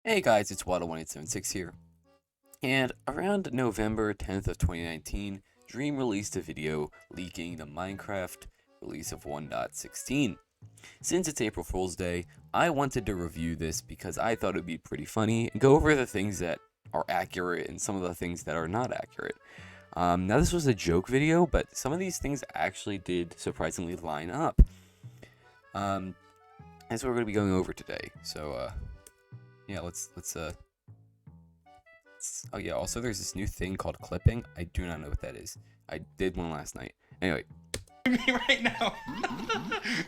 Hey guys, it's 𝓢𝓞𝓒𝓘𝓐𝓛 here. And around November 10th of 2019, Dream released a video leaking the Minecraft release of 1.16. Since it's April Fool's Day, I wanted to review this because I thought it would be pretty funny and go over the things that are accurate and some of the things that are not accurate. Now this was a joke video, but some of these things actually did surprisingly line up. That's what we're going to be going over today. So, yeah, let's oh yeah, also there's this new thing called clipping. I do not know what that is. I did one last night. Anyway. Me right now.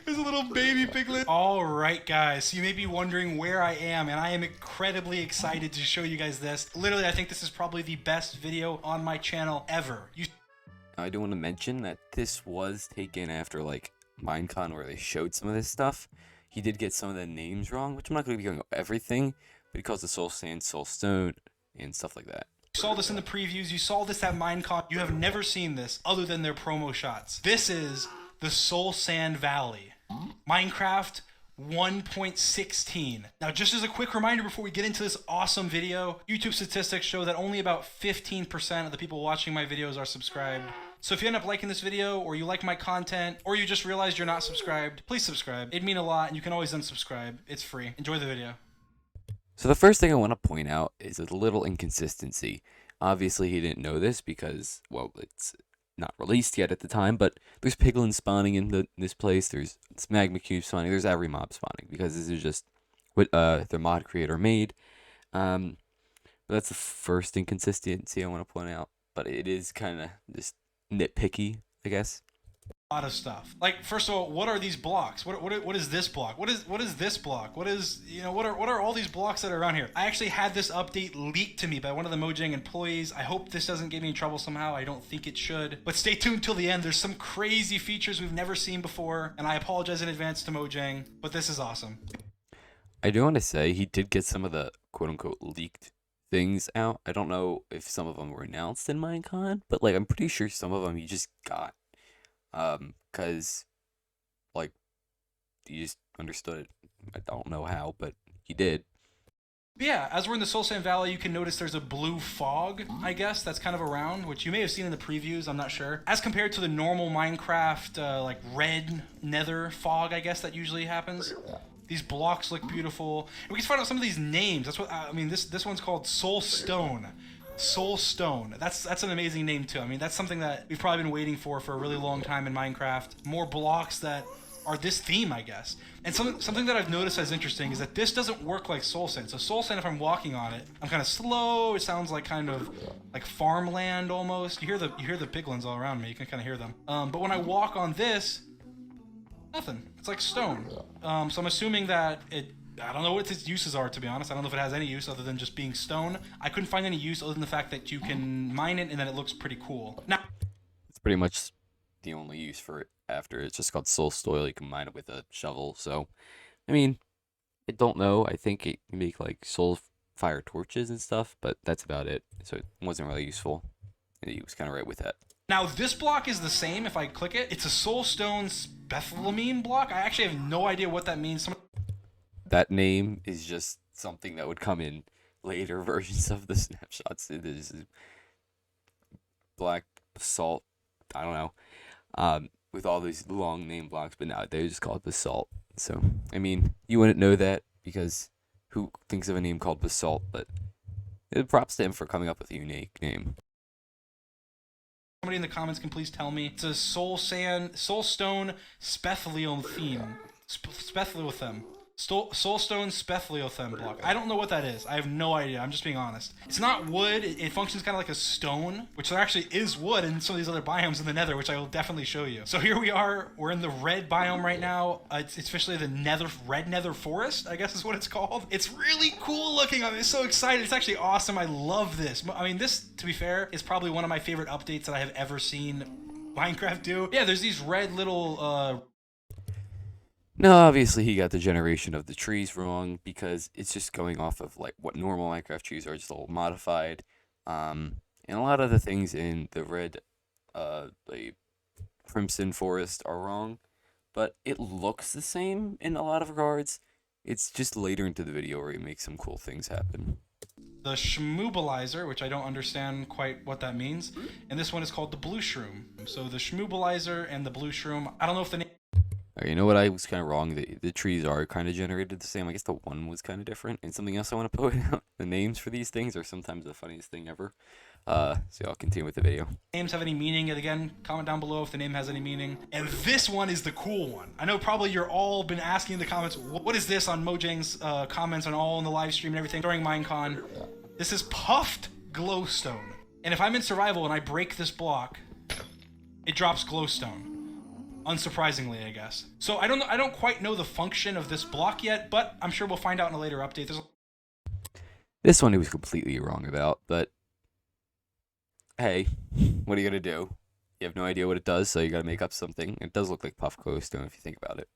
There's a little baby piglet. Alright guys, so you may be wondering where I am, and I am incredibly excited to show you guys this. Literally, I think this is probably the best video on my channel ever. I do want to mention that this was taken after like Minecon where they showed some of this stuff. He did get some of the names wrong, which I'm not going to be going over everything, but he calls the soul sand soul stone and stuff like that. You saw this in the previews, you saw this at Minecon. You have never seen this other than their promo shots. This is the Soul Sand Valley. Minecraft 1.16. Now, just as a quick reminder before we get into this awesome video, YouTube statistics show that only about 15% of the people watching my videos are subscribed. So if you end up liking this video, or you like my content, or you just realized you're not subscribed, please subscribe. It'd mean a lot, and you can always unsubscribe. It's free. Enjoy the video. So the first thing I want to point out is a little inconsistency. Obviously, he didn't know this because, well, it's not released yet at the time, but there's piglins spawning in this place, there's magma cubes spawning, there's every mob spawning, because this is just what the mod creator made. But that's the first inconsistency I want to point out, but it is kind of just nitpicky, I guess. A lot of stuff. Like, first of all, what are these blocks? What is this block? What is this block? What is, you know, what are all these blocks that are around here? I actually had this update leaked to me by one of the Mojang employees. I hope this doesn't get me in trouble somehow. I don't think it should. But stay tuned till the end. There's some crazy features we've never seen before, and I apologize in advance to Mojang, but this is awesome. I do want to say he did get some of the quote-unquote leaked things out. I don't know if some of them were announced in Minecon, but like I'm pretty sure some of them he just got. Cause like he just understood it. I don't know how, but he did. Yeah, as we're in the Soul Sand Valley, you can notice there's a blue fog, I guess, that's kind of around, which you may have seen in the previews, I'm not sure. As compared to the normal Minecraft, like red nether fog, I guess, that usually happens. These blocks look beautiful. And we can find out some of these names. That's what, I mean, this one's called Soul Stone. Soul Stone. That's an amazing name too. I mean, that's something that we've probably been waiting for a really long time in Minecraft. More blocks that are this theme, I guess. And something that I've noticed as interesting is that this doesn't work like Soul Sand. So Soul Sand, if I'm walking on it, I'm kind of slow. It sounds like kind of like farmland almost. You hear the piglins all around me. You can kind of hear them. But when I walk on this, nothing. It's like stone. So I'm assuming that I don't know what its uses are, to be honest. I don't know if it has any use other than just being stone. I couldn't find any use other than the fact that you can mine it and that it looks pretty cool. Now, It's pretty much the only use for it after. It's just called soul soil. You can mine it with a shovel. So, I mean, I don't know. I think it can make like soul fire torches and stuff, but that's about it. So it wasn't really useful. And he was kind of right with that. Now this block is the same if I click it. It's a soulstone 𝓢𝓞𝓒𝓘𝓐𝓛 block. I actually have no idea what that means. That name is just something that would come in later versions of the snapshots. It is black basalt. I don't know. With all these long name blocks, but now they just call it basalt. So I mean, you wouldn't know that because who thinks of a name called basalt? But props to him for coming up with a unique name. Somebody in the comments can please tell me. It's a soulstone 𝓢𝓞𝓒𝓘𝓐𝓛. Soulstone 𝓢𝓞𝓒𝓘𝓐𝓛 block. I don't know what that is. I have no idea. I'm just being honest. It's not wood. It functions kind of like a stone, which there actually is wood in some of these other biomes in the nether, which I will definitely show you. So here we are. We're in the red biome right now. It's officially the red nether forest, I guess is what it's called. It's really cool looking. I'm so excited. It's actually awesome. I love this. I mean, this, to be fair, is probably one of my favorite updates that I have ever seen Minecraft do. Yeah, there's these red little No, obviously he got the generation of the trees wrong because it's just going off of like what normal Minecraft trees are, just a little modified. And a lot of the things in the the crimson forest are wrong, but it looks the same in a lot of regards. It's just later into the video where he makes some cool things happen. The 𝓢𝓞𝓒𝓘𝓐𝓛, which I don't understand quite what that means, and this one is called the 𝓢𝓞𝓒𝓘𝓐𝓛. So the 𝓢𝓞𝓒𝓒𝓘𝓚 and the 𝓢𝓞𝓒, I don't know if the name. You know what? I was kind of wrong. The trees are kind of generated the same. I guess the one was kind of different. And something else I want to point out: the names for these things are sometimes the funniest thing ever. So I'll continue with the video. Names have any meaning? And again, comment down below if the name has any meaning. And this one is the cool one. I know probably you're all been asking in the comments, what is this on Mojang's comments on all in the live stream and everything during Minecon. This is puffed glowstone. And if I'm in survival and I break this block, it drops glowstone. Unsurprisingly, I guess. So I don't quite know the function of this block yet, but I'm sure we'll find out in a later update. This one he was completely wrong about, but hey, what are you gonna do? You have no idea what it does, so you gotta make up something. It does look like puff glowstone if you think about it.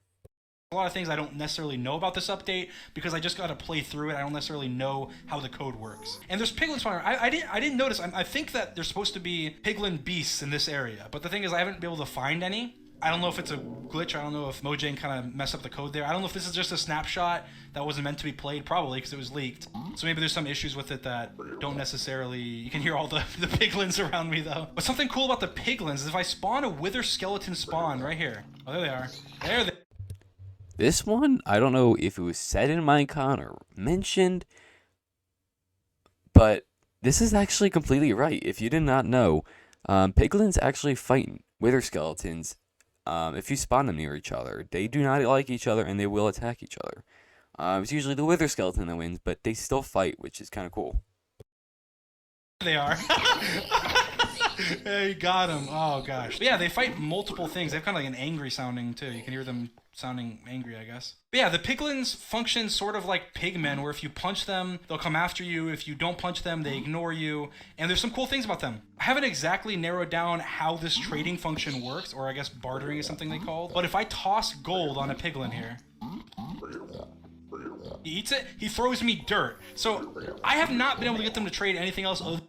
A lot of things I don't necessarily know about this update because I just got to play through it. I don't necessarily know how the code works. And there's piglin spawner. I didn't notice. I think that there's supposed to be piglin beasts in this area, but the thing is I haven't been able to find any. I don't know if it's a glitch. I don't know if Mojang kind of messed up the code there. I don't know if this is just a snapshot that wasn't meant to be played, probably because it was leaked. So maybe there's some issues with it that don't necessarily... You can hear all the piglins around me, though. But something cool about the piglins is if I spawn a wither skeleton spawn right here. Oh, there they are. There they are. This one, I don't know if it was said in Minecon or mentioned, but this is actually completely right. If you did not know, piglins actually fight wither skeletons. If you spawn them near each other, they do not like each other and they will attack each other. It's usually the wither skeleton that wins, but they still fight, which is kind of cool. They are. Hey, got him. Oh gosh. But yeah, they fight multiple things. They have kind of like an angry sounding too. You can hear them sounding angry, I guess. But yeah, the piglins function sort of like pigmen, where if you punch them, they'll come after you. If you don't punch them, they ignore you. And there's some cool things about them. I haven't exactly narrowed down how this trading function works, or I guess bartering is something they call. But if I toss gold on a piglin here, he eats it, he throws me dirt. So I have not been able to get them to trade anything else other.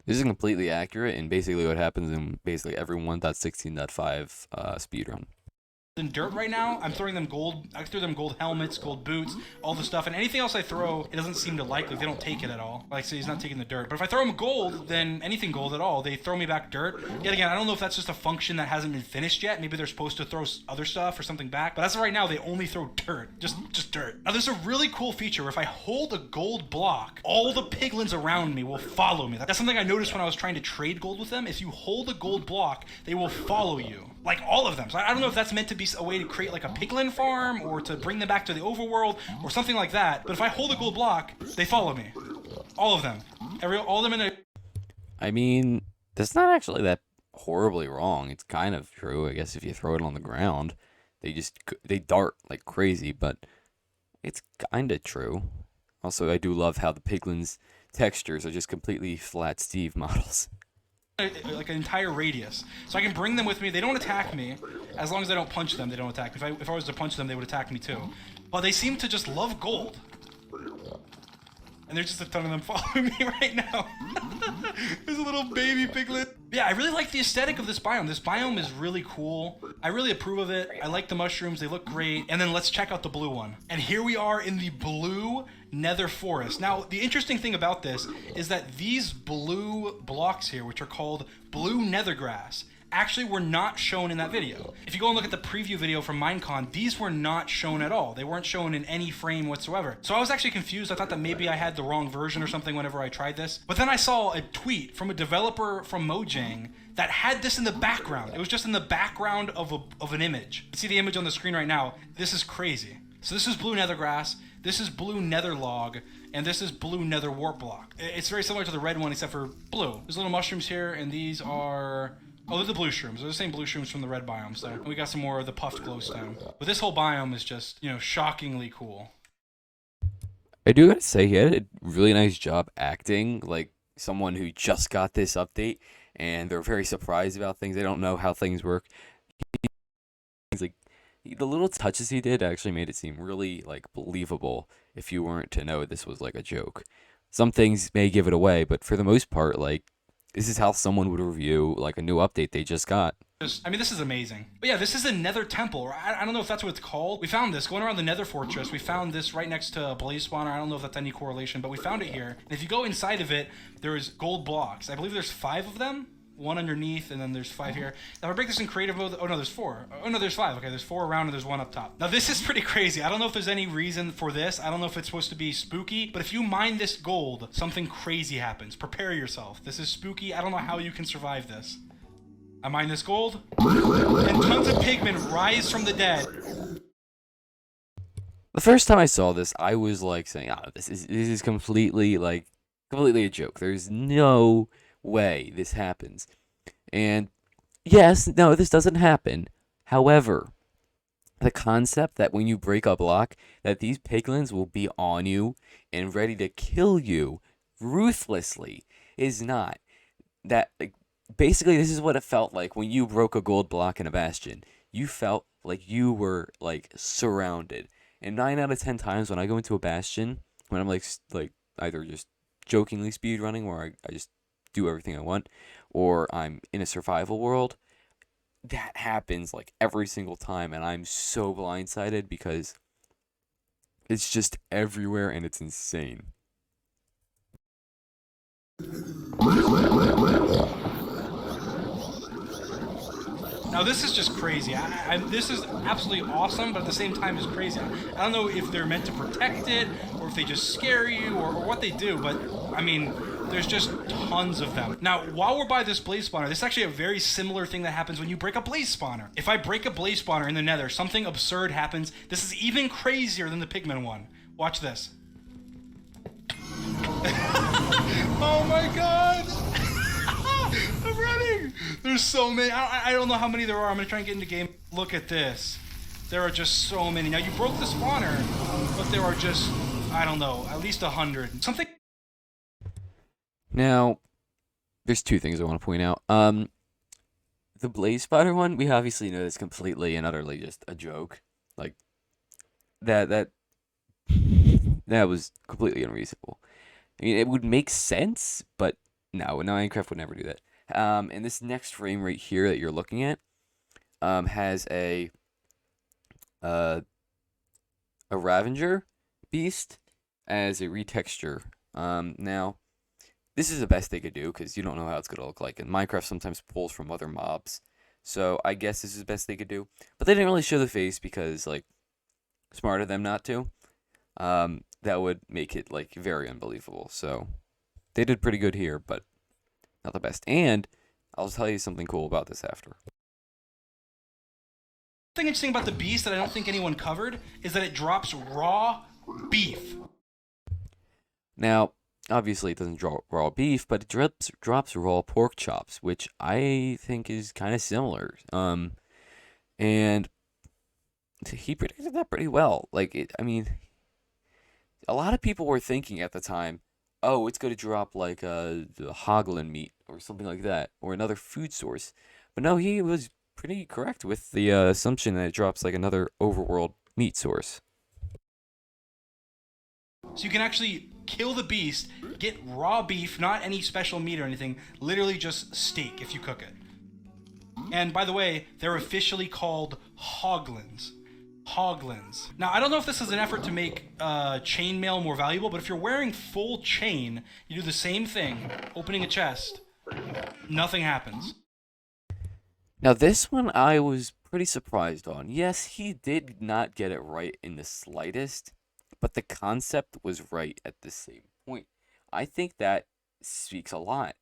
This is completely accurate, and basically what happens in basically every 1.16.5 speedrun. In dirt right now, I'm throwing them gold. I threw them gold helmets, gold boots, all the stuff, and anything else I throw, it doesn't seem to like they don't take it at all. Like, say he's not taking the dirt. But if I throw them gold, then anything gold at all, they throw me back dirt. Yet again, I don't know if that's just a function that hasn't been finished yet. Maybe they're supposed to throw other stuff or something back. But as of right now, they only throw dirt. Just dirt. Now, there's a really cool feature where if I hold a gold block, all the piglins around me will follow me. That's something I noticed when I was trying to trade gold with them. If you hold a gold block, they will follow you. Like all of them. So I don't know if that's meant to be a way to create like a piglin farm or to bring them back to the overworld or something like that. But if I hold a gold block, they follow me. All of them. All of them in a... I mean, that's not actually that horribly wrong. It's kind of true, I guess, if you throw it on the ground. They dart like crazy, but it's kind of true. Also, I do love how the piglins' textures are just completely flat Steve models. Like an entire radius. So I can bring them with me. They don't attack me. As long as I don't punch them, they don't attack me. If I was to punch them, they would attack me too. But they seem to just love gold. And there's just a ton of them following me right now. There's a little baby piglet. Yeah, I really like the aesthetic of this biome. This biome is really cool. I really approve of it. I like the mushrooms. They look great. And then let's check out the blue one. And here we are in the blue nether forest. Now, the interesting thing about this is that these blue blocks here, which are called blue nether grass, actually were not shown in that video. If you go and look at the preview video from Minecon, these were not shown at all. They weren't shown in any frame whatsoever. So I was actually confused. I thought that maybe I had the wrong version or something whenever I tried this. But then I saw a tweet from a developer from Mojang that had this in the background. It was just in the background of an image. See the image on the screen right now? This is crazy. So this is blue nether grass, this is blue nether log, and this is blue nether warp block. It's very similar to the red one except for blue. There's little mushrooms here, and these are... Oh, they're the blue shrooms. They're the same blue shrooms from the red biome. So we got some more of the puffed glowstone. But this whole biome is just, you know, shockingly cool. I do gotta say, he had a really nice job acting like someone who just got this update, and they're very surprised about things. They don't know how things work. He's like, the little touches he did actually made it seem really like believable if you weren't to know this was like a joke. Some things may give it away, but for the most part, like, this is how someone would review like a new update they just got. I mean, this is amazing. But yeah, this is a Nether Temple. I don't know if that's what it's called. We found this going around the Nether Fortress. We found this right next to Blaze Spawner. I don't know if that's any correlation, but we found it here. And if you go inside of it, there's gold blocks. I believe there's 5 of them. 1 underneath, and then there's 5 here. Now, if I break this in creative mode, oh no, there's 4. Oh no, there's 5. Okay, there's 4 around and there's 1 up top. Now, this is pretty crazy. I don't know if there's any reason for this. I don't know if it's supposed to be spooky, but if you mine this gold, something crazy happens. Prepare yourself. This is spooky. I don't know how you can survive this. I mine this gold, and tons of pigmen rise from the dead. The first time I saw this, I was like saying, "Oh, this is completely a joke. There's no way this happens." And yes, no, this doesn't happen. However, the concept that when you break a block, that these piglins will be on you and ready to kill you ruthlessly is not. That basically, this is what it felt like when you broke a gold block in a bastion. You felt like you were surrounded. And 9 out of 10 times when I go into a bastion, when I'm like either just jokingly speed running, or I just do everything I want, or I'm in a survival world, that happens every single time, and I'm so blindsided because it's just everywhere and it's insane. Now this is just crazy. This is absolutely awesome, but at the same time is crazy. I don't know if they're meant to protect it, or if they just scare you, or what they do, but I mean, there's just tons of them. Now, while we're by this blaze spawner, this is actually a very similar thing that happens when you break a blaze spawner. If I break a blaze spawner in the nether, something absurd happens. This is even crazier than the pigman one. Watch this. Oh my god! I'm running! There's so many. I don't know how many there are. I'm gonna try and get into game. Look at this. There are just so many. Now, you broke the spawner, but there are just, I don't know, at least 100. Something. Now, there's 2 things I want to point out. The blaze spider one, we obviously know is completely and utterly just a joke. Like that was completely unreasonable. I mean, it would make sense, but no, Minecraft would never do that. And this next frame right here that you're looking at, has a Ravager beast as a retexture. Now, this is the best they could do because you don't know how it's gonna look like. And Minecraft sometimes pulls from other mobs, so I guess this is the best they could do. But they didn't really show the face because, smart of them not to. That would make it very unbelievable. So they did pretty good here, but not the best. And I'll tell you something cool about this after. The thing interesting about the beast that I don't think anyone covered is that it drops raw beef. Now, obviously it doesn't drop raw beef, but it drops raw pork chops, which I think is kind of similar. And he predicted that pretty well. I mean, a lot of people were thinking at the time, oh, it's going to drop a 𝓢𝓞𝓒𝓘𝓐𝓛 meat or something like that, or another food source. But no, he was pretty correct with the assumption that it drops another overworld meat source. So you can actually kill the beast, get raw beef, not any special meat or anything, literally just steak if you cook it. And by the way, they're officially called 𝓢𝓞𝓒𝓚𝓐𝓛s. 𝓢𝓞𝓒𝓚s. Now, I don't know if this is an effort to make chainmail more valuable, but if you're wearing full chain, you do the same thing, opening a chest, nothing happens. Now, this one I was pretty surprised on. Yes, he did not get it right in the slightest, but the concept was right at the same point. I think that speaks a lot.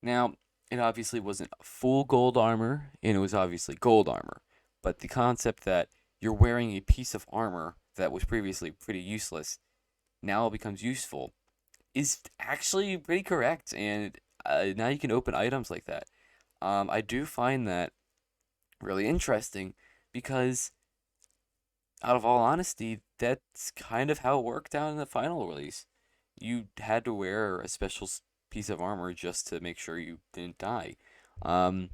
Now, it obviously wasn't full gold armor, and it was obviously gold armor, but the concept that you're wearing a piece of armor that was previously pretty useless now becomes useful is actually pretty correct, and now you can open items like that. I do find that really interesting because, out of all honesty, that's kind of how it worked out in the final release. You had to wear a special piece of armor just to make sure you didn't die. And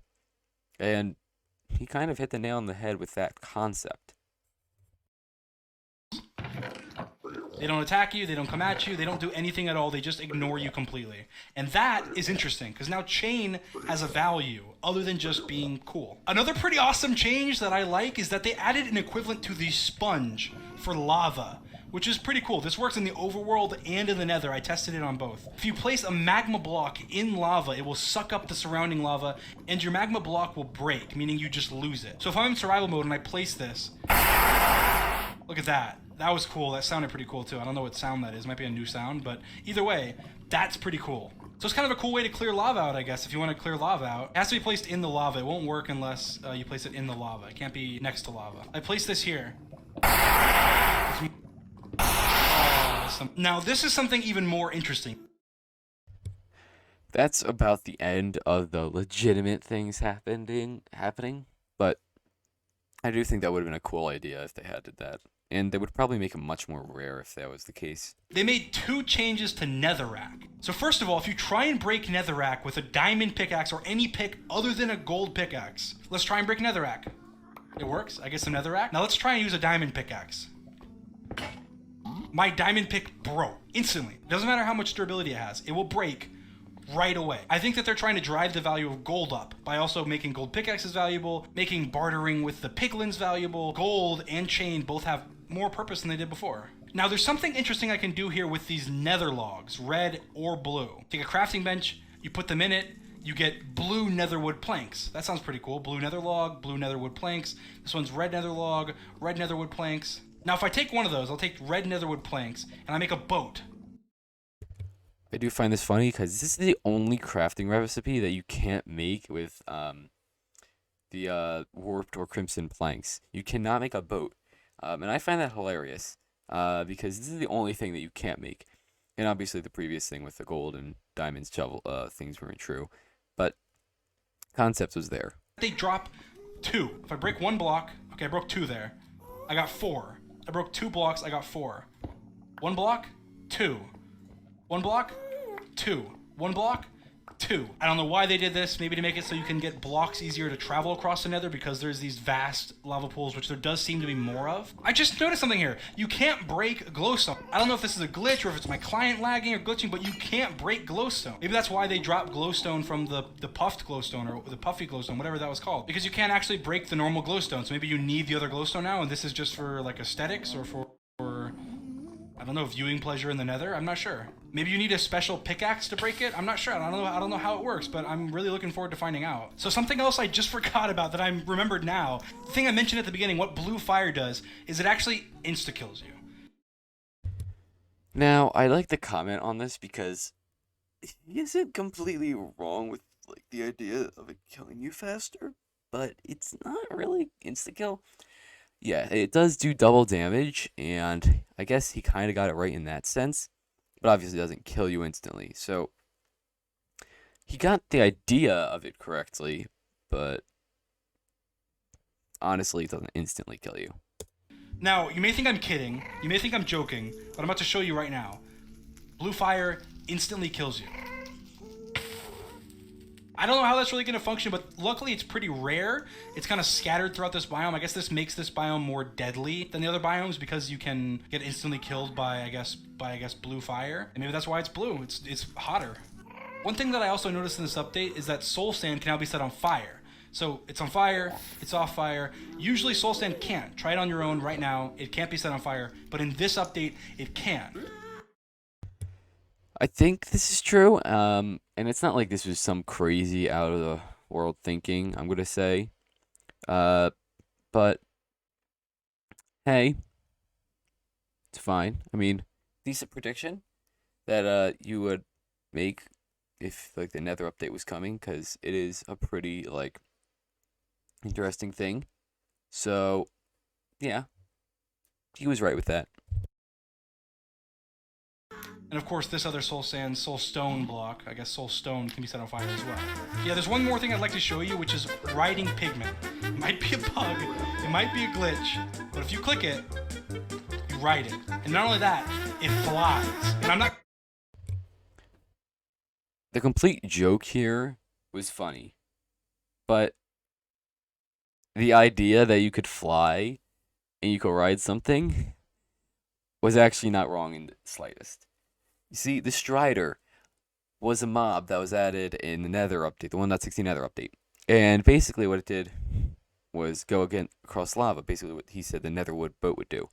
he kind of hit the nail on the head with that concept. They don't attack you, they don't come at you, they don't do anything at all, they just ignore you completely. And that is interesting, because now chain has a value other than just being cool. Another pretty awesome change that I like is that they added an equivalent to the sponge for lava, which is pretty cool. This works in the overworld and in the nether. I tested it on both. If you place a magma block in lava, it will suck up the surrounding lava, and your magma block will break, meaning you just lose it. So if I'm in survival mode and I place this, look at that. That was cool. That sounded pretty cool too. I don't know what sound that is. It might be a new sound, but either way, that's pretty cool. So it's kind of a cool way to clear lava out, I guess, if you want to clear lava out. It has to be placed in the lava. It won't work unless you place it in the lava. It can't be next to lava. I place this here. Now, this is something even more interesting. That's about the end of the legitimate things happening, but I do think that would have been a cool idea if they had did that. And they would probably make it much more rare if that was the case. They made 2 changes to netherrack. So first of all, if you try and break netherrack with a diamond pickaxe or any pick other than a gold pickaxe, let's try and break netherrack. It works. I get some netherrack. Now let's try and use a diamond pickaxe. My diamond pick broke instantly. Doesn't matter how much durability it has. It will break right away. I think that they're trying to drive the value of gold up by also making gold pickaxes valuable, making bartering with the piglins valuable. Gold and chain both have more purpose than they did before. Now there's something interesting I can do here with these nether logs, red or blue. Take a crafting bench, you put them in it, you get blue netherwood planks. That sounds pretty cool. Blue nether log, blue netherwood planks. This one's red nether log, red netherwood planks. Now if I take one of those, I'll take red netherwood planks and I make a boat. I do find this funny because this is the only crafting recipe that you can't make with the warped or crimson planks. You cannot make a boat. And I find that hilarious because this is the only thing that you can't make. And obviously the previous thing with the gold and diamonds shovel things weren't true. But concept was there. They drop 2. If I break 1 block, okay, I broke 2 there. I got 4. I broke 2 blocks, I got 4. 1 block, 2. 1 block, 2. 1 block, 2. I don't know why they did this. Maybe to make it so you can get blocks easier to travel across the nether because there's these vast lava pools, which there does seem to be more of. I just noticed something here. You can't break glowstone. I don't know if this is a glitch or if it's my client lagging or glitching, but you can't break glowstone. Maybe that's why they dropped glowstone from the puffed glowstone or the puffy glowstone, whatever that was called. Because you can't actually break the normal glowstone. So maybe you need the other glowstone now, and this is just for like aesthetics or for I don't know, viewing pleasure in the nether? I'm not sure. Maybe you need a special pickaxe to break it? I'm not sure. I don't know how it works, but I'm really looking forward to finding out. So something else I just forgot about that I remembered now. The thing I mentioned at the beginning, what blue fire does, is it actually insta-kills you. Now, I like to comment on this because he isn't completely wrong with like the idea of it killing you faster, but it's not really insta-kill. Yeah, it does do double damage, and I guess he kind of got it right in that sense, but obviously doesn't kill you instantly. So he got the idea of it correctly, but honestly, it doesn't instantly kill you. Now, you may think I'm kidding, you may think I'm joking, but I'm about to show you right now. Blue fire instantly kills you. I don't know how that's really going to function, but luckily it's pretty rare. It's kind of scattered throughout this biome. I guess this makes this biome more deadly than the other biomes because you can get instantly killed by, I guess, blue fire. And maybe that's why it's blue. It's hotter. One thing that I also noticed in this update is that soul sand can now be set on fire. So it's on fire, it's off fire. Usually soul sand can't. Try it on your own right now. It can't be set on fire, but in this update, it can. I think this is true, and it's not like this was some crazy out of the world thinking, I'm gonna say. But hey, it's fine. I mean, decent prediction that you would make if like the Nether update was coming, because it is a pretty like interesting thing. So yeah, he was right with that. And of course, this other soul sand, soul stone block, I guess soul stone can be set on fire as well. Yeah, there's one more thing I'd like to show you, which is riding pigment. It might be a bug, it might be a glitch, but if you click it, you ride it. And not only that, it flies. And I'm not... The complete joke here was funny, but the idea that you could fly and you could ride something was actually not wrong in the slightest. You see, the Strider was a mob that was added in the Nether update, the 1.16 Nether update. And basically what it did was go again across lava, basically what he said the Netherwood boat would do.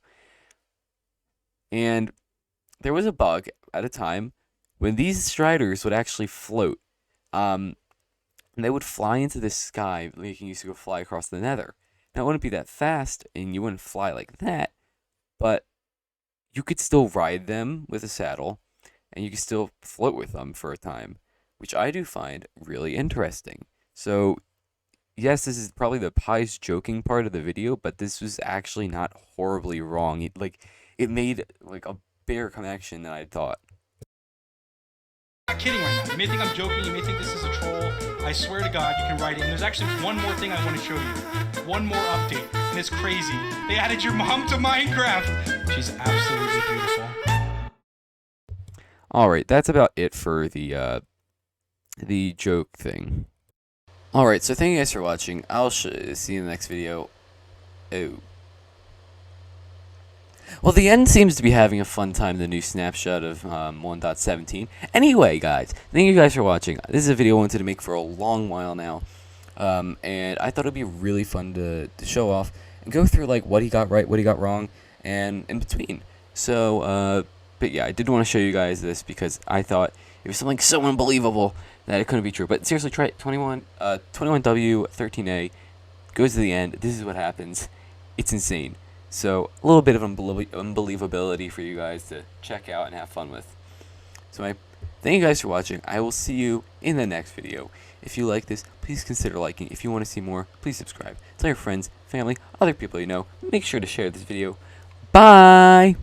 And there was a bug at a time when these Striders would actually float. And they would fly into the sky, making you go fly across the Nether. Now, it wouldn't be that fast, and you wouldn't fly like that, but you could still ride them with a saddle, and you could still float with them for a time, which I do find really interesting. So, yes, this is probably the pies joking part of the video, but this was actually not horribly wrong. It made like a bigger connection than I thought. I'm not kidding right now. You may think I'm joking, you may think this is a troll. I swear to God, you can write it. And there's actually one more thing I want to show you. One more update, and it's crazy. They added your mom to Minecraft. She's absolutely beautiful. Alright, that's about it for the joke thing. Alright, so thank you guys for watching. I'll see you in the next video. Oh. Well, the end seems to be having a fun time in the new snapshot of 1.17. Anyway, guys, thank you guys for watching. This is a video I wanted to make for a long while now. And I thought it would be really fun to show off and go through like what he got right, what he got wrong, and in between. So, but yeah, I did want to show you guys this because I thought it was something so unbelievable that it couldn't be true. But seriously, try it. 21W13A goes to the end. This is what happens. It's insane. So, a little bit of unbelievability for you guys to check out and have fun with. So, thank you guys for watching. I will see you in the next video. If you like this, please consider liking. If you want to see more, please subscribe. Tell your friends, family, other people you know. Make sure to share this video. Bye!